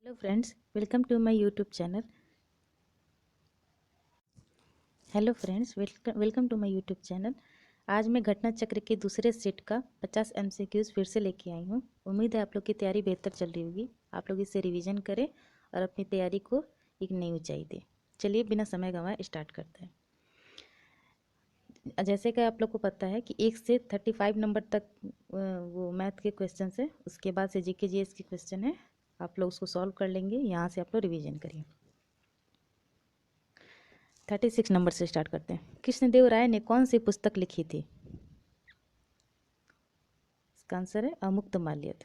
Hello friends, welcome to my YouTube channel. Hello friends, welcome to my YouTube channel. आज मैं घटना चक्र के दूसरे सेट का 50 एमसीक्यूज फिर से लेके आई हूँ। उम्मीद है आप लोग की तैयारी बेहतर चल रही होगी। आप लोग इसे रिवीजन करें और अपनी तैयारी को एक नई ऊंचाई दें। चलिए बिना समय गंवाए स्टार्ट करते हैं। जैसे कि आप लोग को पता है कि 1 से 35 नंबर तक वो मैथ के क्वेश्चन है, उसके बाद से जीके जीएस के क्वेश्चन है। आप लोग उसको सॉल्व कर लेंगे। यहाँ से आप लोग रिविजन करिए। 36 नंबर से स्टार्ट करते हैं। कृष्णदेव राय ने कौन सी पुस्तक लिखी थी? इसका आंसर है अमुक्तमाल्यद।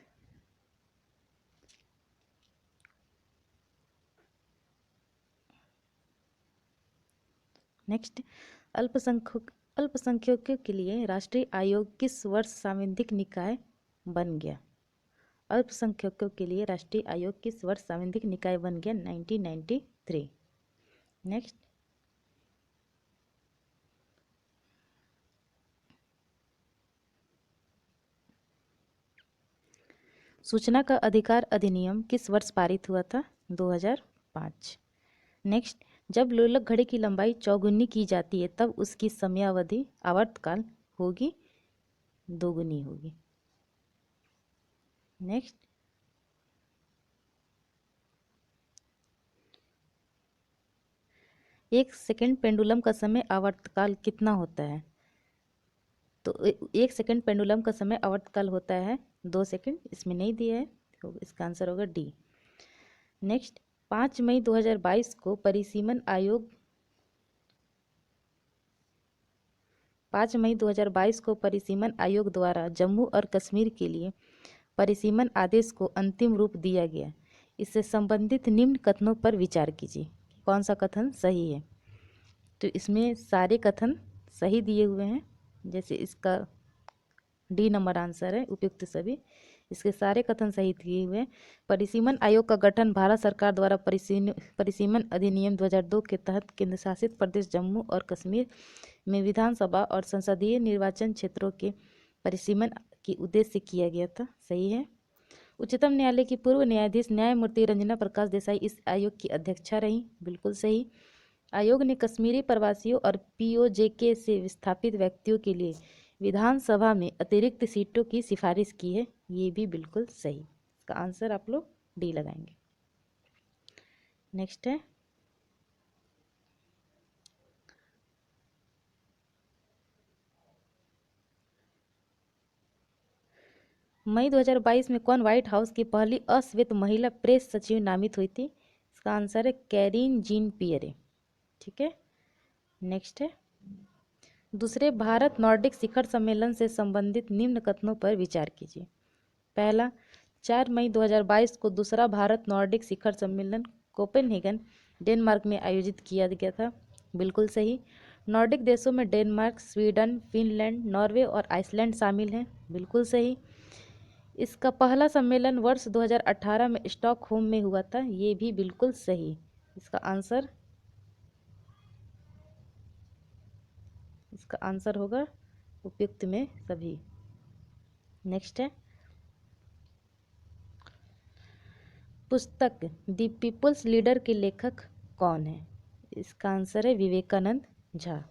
नेक्स्ट, अल्पसंख्यकों के लिए राष्ट्रीय आयोग किस वर्ष सांविधिक निकाय बन गया? अल्पसंख्यकों के लिए राष्ट्रीय आयोग किस वर्ष सांविधिक निकाय बन गया? 1993। नेक्स्ट, सूचना का अधिकार अधिनियम किस वर्ष पारित हुआ था? 2005। नेक्स्ट, जब लोलक घड़ी की लंबाई चौगुनी की जाती है तब उसकी समयावधि आवर्तकाल होगी दोगुनी होगी। नेक्स्ट, एक सेकंड पेंडुलम का समय आवर्तकाल कितना होता है? तो एक सेकंड पेंडुलम का समय आवर्तकाल होता है 2 सेकंड। इसमें नहीं दिया है तो इसका आंसर होगा डी। नेक्स्ट, 5 मई 2022 को परिसीमन आयोग 5 मई 2022 को परिसीमन आयोग द्वारा जम्मू और कश्मीर के लिए परिसीमन आदेश को अंतिम रूप दिया गया। इससे संबंधित निम्न कथनों पर विचार कीजिए। कौन सा कथन सही है? तो इसमें सारे कथन सही दिए हुए हैं। जैसे इसका डी नंबर आंसर है उपयुक्त सभी। इसके सारे कथन सही दिए हुए हैं। परिसीमन आयोग का गठन भारत सरकार द्वारा परिसीमन अधिनियम 2002 के तहत केंद्र शासित प्रदेश जम्मू और कश्मीर में विधानसभा और संसदीय निर्वाचन क्षेत्रों के परिसीमन के उद्देश्य से किया गया था। सही है। उच्चतम न्यायालय की पूर्व न्यायाधीश न्यायमूर्ति रंजना प्रकाश देसाई इस आयोग की अध्यक्षा रही। बिल्कुल सही। आयोग ने कश्मीरी प्रवासियों और पीओजेके से विस्थापित व्यक्तियों के लिए विधानसभा में अतिरिक्त सीटों की सिफारिश की है। ये भी बिल्कुल सही। इसका आंसर आप लोग डी लगाएंगे। नेक्स्ट है मई 2022 में कौन व्हाइट हाउस की पहली अश्वेत महिला प्रेस सचिव नामित हुई थी? इसका आंसर है कैरीन जीन पियरे। ठीक है। नेक्स्ट है, दूसरे भारत नॉर्डिक शिखर सम्मेलन से संबंधित निम्न कथनों पर विचार कीजिए। पहला, 4 मई 2022 को दूसरा भारत नॉर्डिक शिखर सम्मेलन कोपेनहेगन डेनमार्क में आयोजित किया गया था। बिल्कुल सही। नॉर्डिक देशों में डेनमार्क, स्वीडन, फिनलैंड, नॉर्वे और आइसलैंड शामिल हैं। बिल्कुल सही। इसका पहला सम्मेलन वर्ष 2018 में स्टॉकहोम में हुआ था। ये भी बिल्कुल सही। इसका आंसर होगा उपयुक्त में सभी। नेक्स्ट है, पुस्तक द पीपुल्स लीडर के लेखक कौन है? इसका आंसर है विवेकानंद झा।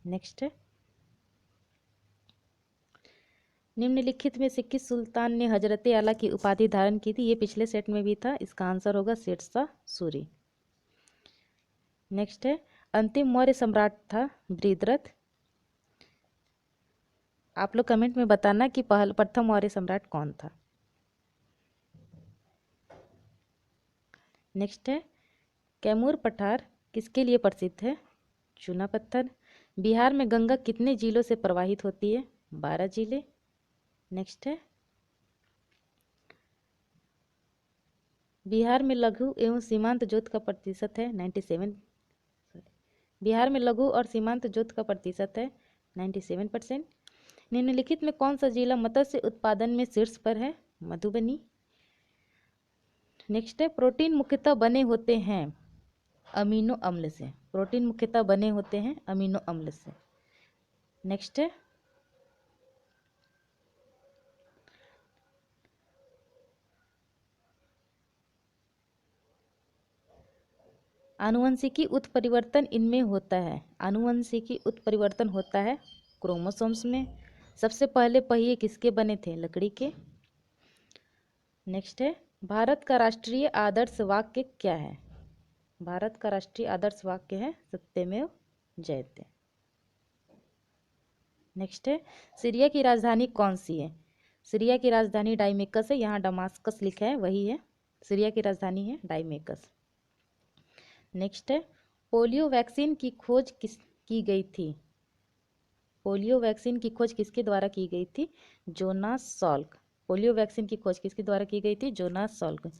नेक्स्ट है, निम्नलिखित में से किस सुल्तान ने हजरत आला की उपाधि धारण की थी? ये पिछले सेट में भी था। इसका आंसर होगा शेरशाह सूरी। नेक्स्ट है, अंतिम मौर्य सम्राट था बृहद्रथ। आप लोग कमेंट में बताना कि प्रथम मौर्य सम्राट कौन था। नेक्स्ट है, कैमूर पठार किसके लिए प्रसिद्ध है? चूना पत्थर। बिहार में गंगा कितने जिलों से प्रवाहित होती है? 12 जिले। नेक्स्ट है, बिहार में लघु एवं सीमांत जोत का प्रतिशत है 97। बिहार में लघु और सीमांत जोत का प्रतिशत है 97%। निम्नलिखित में कौन सा जिला मत्स्य उत्पादन में शीर्ष पर है? मधुबनी। नेक्स्ट है, प्रोटीन मुख्यतः बने होते हैं अमीनो अम्ल से। प्रोटीन मुख्यतः बने होते हैं अमीनो अम्ल से। नेक्स्ट है, आनुवंशिकी उत्परिवर्तन इनमें होता है, आनुवंशिकी उत्परिवर्तन होता है क्रोमोसोम्स में। सबसे पहले पहिए किसके बने थे? लकड़ी के। नेक्स्ट है, भारत का राष्ट्रीय आदर्श वाक्य क्या है? भारत का राष्ट्रीय आदर्श वाक्य है सत्यमेव जयते। नेक्स्ट है, सीरिया की राजधानी कौन सी है? सीरिया की राजधानी डाइमेकस है, यहाँ डमास्कस लिखा है वही है, सीरिया की राजधानी है डाइमेकस। नेक्स्ट है, पोलियो वैक्सीन की खोज की गई थी? पोलियो वैक्सीन की खोज किसके द्वारा की गई थी? Jonas Salk. पोलियो वैक्सीन की खोज किसके द्वारा की गई थी? Jonas Salk.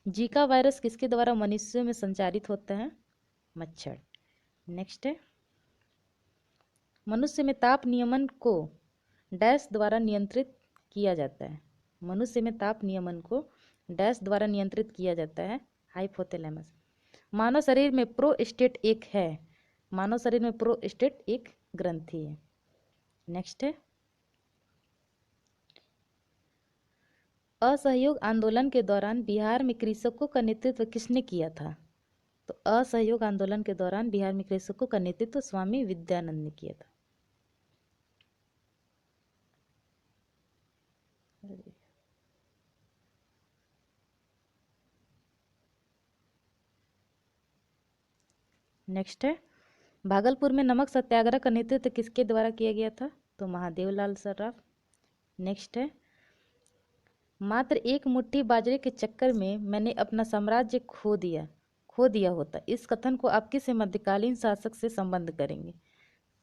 जीका वायरस किसके द्वारा मनुष्यों में संचारित होता है? मच्छर। नेक्स्ट है, मनुष्य में ताप नियमन को डैश द्वारा नियंत्रित किया जाता है? मनुष्य में ताप नियमन को डैश द्वारा नियंत्रित किया जाता है? हाइपोथैलेमस। मानव शरीर में प्रोस्टेट एक है, मानव शरीर में प्रोस्टेट एक ग्रंथि है। नेक्स्ट है, असहयोग आंदोलन के दौरान बिहार में कृषकों का नेतृत्व किसने किया था? तो असहयोग आंदोलन के दौरान बिहार में कृषकों का नेतृत्व स्वामी विद्यानंद ने किया था। नेक्स्ट है, भागलपुर में नमक सत्याग्रह का नेतृत्व किसके द्वारा किया गया था? तो महादेवलाल सराफ। नेक्स्ट है, मात्र एक मुट्ठी बाजरे के चक्कर में मैंने अपना साम्राज्य खो दिया होता, इस कथन को आप किस मध्यकालीन शासक से संबंध करेंगे?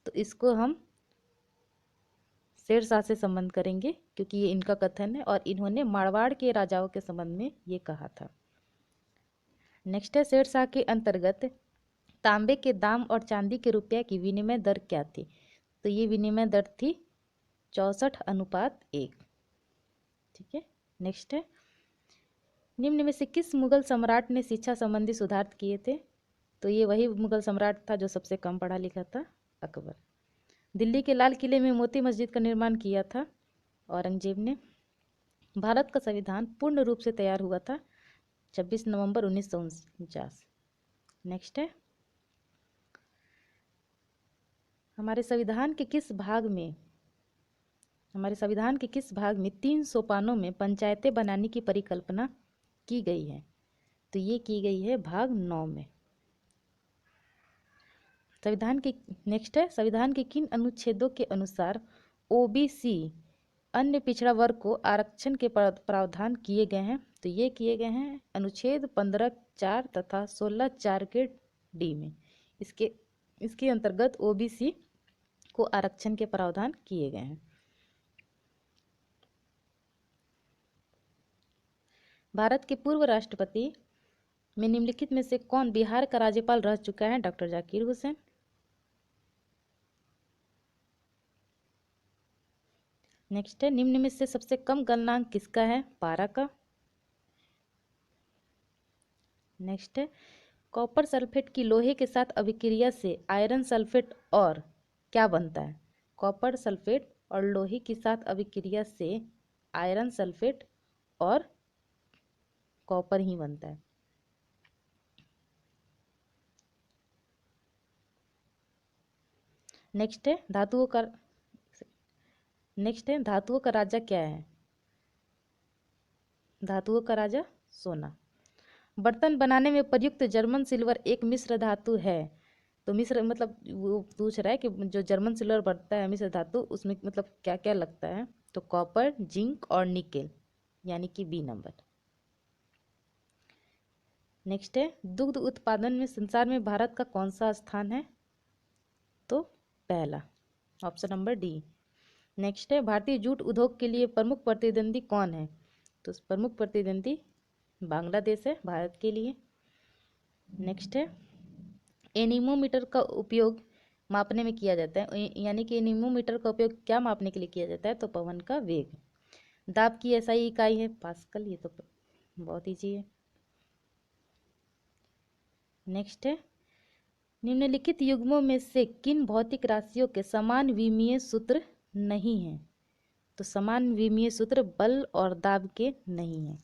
तो इसको हम शेरशाह से संबंध करेंगे, क्योंकि ये इनका कथन है और इन्होंने मारवाड़ के राजाओं के संबंध में ये कहा था। नेक्स्ट है, शेरशाह के अंतर्गत तांबे के दाम और चांदी के रुपया की विनिमय दर क्या थी? तो ये विनिमय दर थी 64:1। ठीक है। नेक्स्ट है, निम्न में से किस मुगल सम्राट ने शिक्षा संबंधी सुधार किए थे? तो ये वही मुगल सम्राट था जो सबसे कम पढ़ा लिखा था, अकबर। दिल्ली के लाल किले में मोती मस्जिद का निर्माण किया था औरंगजेब ने। भारत का संविधान पूर्ण रूप से तैयार हुआ था 26 नवंबर 1949। नेक्स्ट है, हमारे संविधान के किस भाग में 3 सोपानों में पंचायतें बनाने की परिकल्पना की गई है? तो ये की गई है भाग 9 में। नेक्स्ट है, संविधान के किन अनुच्छेदों के अनुसार ओबीसी अन्य पिछड़ा वर्ग को आरक्षण के प्रावधान किए गए हैं? तो ये किए गए हैं अनुच्छेद 15(4) तथा 16(4) के डी में। इसके अंतर्गत ओबीसी को आरक्षण के प्रावधान किए गए हैं। भारत के पूर्व राष्ट्रपति में निम्नलिखित में से कौन बिहार का राज्यपाल रह चुका है? डॉक्टर जाकिर हुसैन। नेक्स्ट है, निम्न में से सबसे कम गलनांक किसका है? पारा का। नेक्स्ट है, कॉपर सल्फेट की लोहे के साथ अभिक्रिया से आयरन सल्फेट और क्या बनता है? कॉपर सल्फेट और लोहे के साथ अभिक्रिया से आयरन सल्फेट और कॉपर ही बनता है। नेक्स्ट है, धातुओं का राजा क्या है? धातुओं का राजा सोना। बर्तन बनाने में प्रयुक्त जर्मन सिल्वर एक मिश्र धातु है। तो मिश्र मतलब वो पूछ रहा है कि जो जर्मन सिल्वर बनता है मिश्र धातु, उसमें मतलब क्या क्या लगता है? तो कॉपर, जिंक और निकेल, यानी कि बी नंबर। नेक्स्ट है, दुग्ध उत्पादन में संसार में भारत का कौन सा स्थान है? तो पहला, ऑप्शन नंबर डी। नेक्स्ट है, भारतीय जूट उद्योग के लिए प्रमुख प्रतिद्वंदी कौन है? तो प्रमुख प्रतिद्वंदी बांग्लादेश है भारत के लिए। नेक्स्ट है, एनीमोमीटर का उपयोग मापने में किया जाता है, यानी कि एनीमोमीटर का उपयोग क्या मापने के लिए किया जाता है? तो पवन का वेग। दाब की एसआई इकाई है पास्कल, ये तो बहुत ईजी है। नेक्स्ट है, निम्नलिखित युग्मों में से किन भौतिक राशियों के समान विमीय सूत्र नहीं है? तो समान विमीय सूत्र बल और दाब के नहीं है।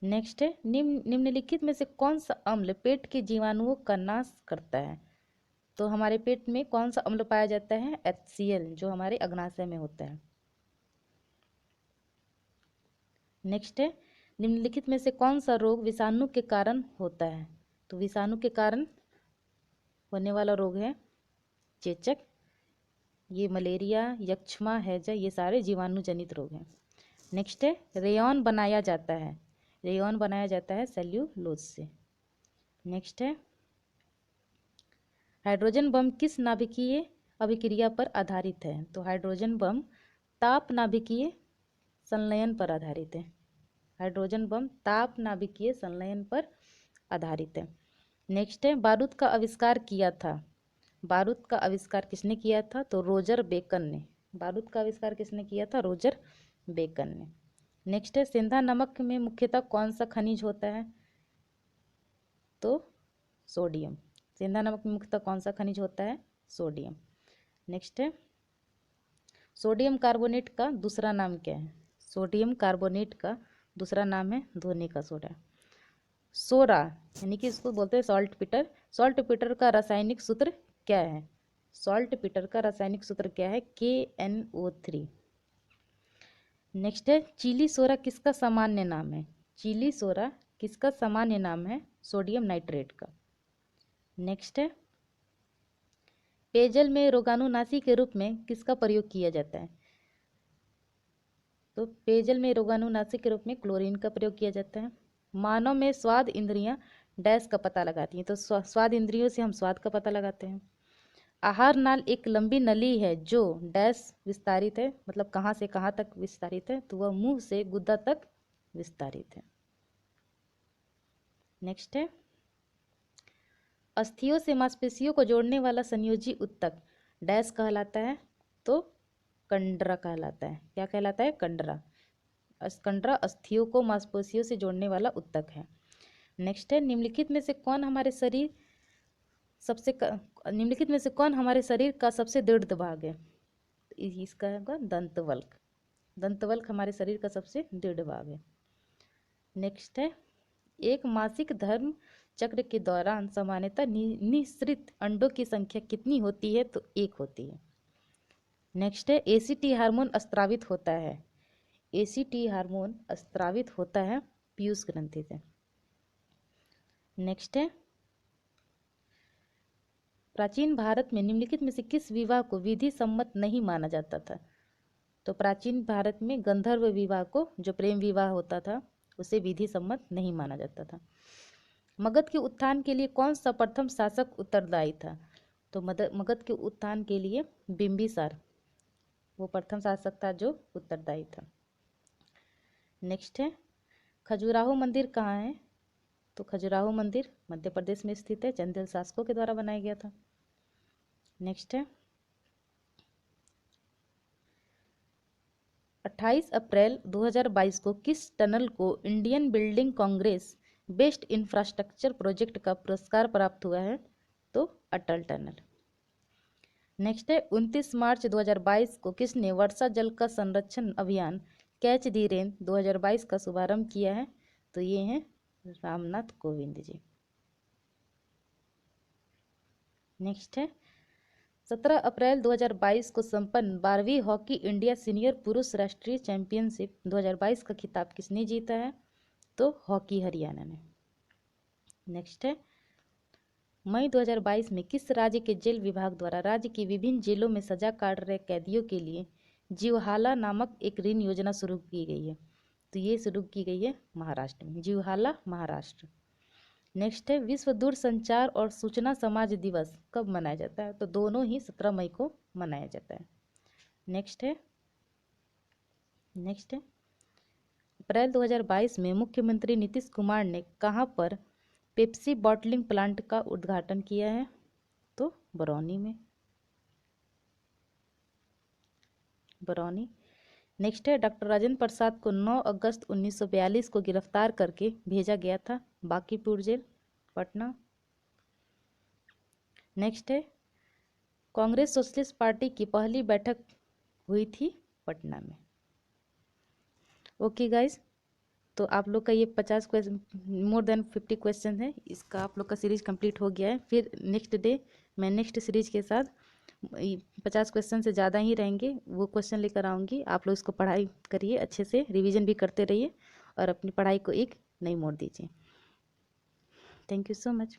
नेक्स्ट है निम्नलिखित में से कौन सा अम्ल पेट के जीवाणुओं का नाश करता है। तो हमारे पेट में कौन सा अम्ल पाया जाता है, HCl, जो हमारे अग्नाशय में होता है। नेक्स्ट है निम्नलिखित में से कौन सा रोग विषाणु के कारण होता है। तो विषाणु के कारण होने वाला रोग है चेचक, ये मलेरिया, यक्ष्मा, हैजा, ये सारे जीवाणु जनित रोग हैं। नेक्स्ट है रेयॉन बनाया जाता है, रेयॉन बनाया जाता है सेल्यूलोज से। नेक्स्ट है हाइड्रोजन बम किस नाभिकीय अभिक्रिया पर आधारित है। तो हाइड्रोजन बम ताप नाभिकीय संलयन पर आधारित है। हाइड्रोजन बम ताप नाभिकीय संलयन पर आधारित है। नेक्स्ट है बारूद का आविष्कार किया था। बारूद का आविष्कार किसने किया था, तो रोजर बेकन ने। बारूद का आविष्कार किसने किया था, रोजर बेकन ने। नेक्स्ट है सेंधा नमक में मुख्यतः कौन सा खनिज होता है, तो सोडियम। सेंधा नमक में मुख्यतः कौन सा खनिज होता है, सोडियम। नेक्स्ट है सोडियम कार्बोनेट का दूसरा नाम क्या है। सोडियम कार्बोनेट का दूसरा नाम है धोने का सोडा। सोडा यानी कि इसको बोलते हैं सॉल्ट पीटर। सॉल्ट पीटर का रासायनिक सूत्र क्या है, सॉल्ट पीटर का रासायनिक सूत्र क्या है, KNO3। नेक्स्ट है चिली सोरा किसका सामान्य नाम है। चिली सोरा किसका सामान्य नाम है, सोडियम नाइट्रेट का। नेक्स्ट है पेयजल में रोगाणुनाशी के रूप में किसका प्रयोग किया जाता है। तो पेयजल में रोगाणुनाशी के रूप में क्लोरीन का प्रयोग किया जाता है। मानव में स्वाद इंद्रियां डैश का पता लगाती हैं। तो स्वाद इंद्रियों से हम स्वाद का पता लगाते हैं। आहार नाल एक लंबी नली है जो डैश विस्तारित है, मतलब कहाँ से कहाँ तक विस्तारित है, तो वह मुंह से गुद्दा तक विस्तारित है। नेक्स्ट है अस्थियों से मांसपेशियों को जोड़ने वाला संयोजी ऊतक डैश कहलाता है, तो कंडरा कहलाता है। क्या कहलाता है, कंडरा। कंडरा अस्थियों को मांसपेशियों से जोड़ने वाला ऊतक है। नेक्स्ट है निम्नलिखित में से कौन हमारे शरीर निम्नलिखित में से कौन हमारे शरीर का सबसे दृढ़ भाग है। इसका होगा दंतवल्क। दंतवल्क हमारे शरीर का सबसे दृढ़ भाग है। नेक्स्ट है एक मासिक धर्म चक्र के दौरान सामान्यतः निःसृत अंडों की संख्या कितनी होती है, तो 1 होती है। नेक्स्ट है ACT हार्मोन स्त्रावित होता है। ACT हार्मोन स्त्रावित होता है पीयूष ग्रंथि से। नेक्स्ट है प्राचीन भारत में निम्नलिखित में से किस विवाह को विधि सम्मत नहीं माना जाता था। तो प्राचीन भारत में गंधर्व विवाह को, जो प्रेम विवाह होता था, उसे विधि सम्मत नहीं माना जाता था। मगध के उत्थान के लिए कौन सा प्रथम शासक उत्तरदायी था। तो मगध के उत्थान के लिए बिंबिसार वो प्रथम शासक था जो उत्तरदायी था। नेक्स्ट है खजुराहो मंदिर कहाँ है। तो खजुराहो मंदिर मध्य प्रदेश में स्थित है, चंदेल शासकों के द्वारा बनाया गया था। नेक्स्ट है 28 अप्रैल 2022 को किस टनल को Indian building Congress best infrastructure project का पुरस्कार प्राप्त हुआ है, तो अटल टनल। नेक्स्ट है 29 मार्च 2022 को किसने वर्षा जल का संरक्षण अभियान कैच दी रेन 2022 का शुभारंभ किया है, तो ये हैं रामनाथ कोविंद जी। नेक्स्ट है 17 अप्रैल 2022 को संपन्न 12वीं हॉकी इंडिया सीनियर पुरुष राष्ट्रीय चैंपियनशिप 2022 का खिताब किसने जीता है, तो हॉकी हरियाणा ने। नेक्स्ट है मई 2022 में किस राज्य के जेल विभाग द्वारा राज्य की विभिन्न जेलों में सजा काट रहे कैदियों के लिए जीवहाला नामक एक ऋण योजना शुरू की गई है, तो ये शुरू की गई है महाराष्ट्र में, जीवहाला महाराष्ट्र। नेक्स्ट है विश्व दूरसंचार और सूचना समाज दिवस कब मनाया जाता है, तो दोनों ही 17 मई को मनाया जाता है। नेक्स्ट है अप्रैल 2022 में मुख्यमंत्री नीतीश कुमार ने कहाँ पर पेप्सी बॉटलिंग प्लांट का उद्घाटन किया है, तो बरौनी में, बरौनी। नेक्स्ट है डॉक्टर राजेंद्र प्रसाद को 9 अगस्त 1942 को गिरफ्तार करके भेजा गया था बांकीपुर जेल, पटना। नेक्स्ट है कांग्रेस सोशलिस्ट पार्टी की पहली बैठक हुई थी पटना में। ओके गाइस, तो आप लोग का ये 50 क्वेश्चन, मोर देन 50 क्वेश्चन है, इसका आप लोग का सीरीज कंप्लीट हो गया है। फिर नेक्स्ट डे मैं नेक्स्ट सीरीज के साथ 50 क्वेश्चन से ज़्यादा ही रहेंगे वो क्वेश्चन लेकर आऊँगी। आप लोग इसको पढ़ाई करिए, अच्छे से रिवीजन भी करते रहिए और अपनी पढ़ाई को एक नई मोड़ दीजिए। Thank you so much.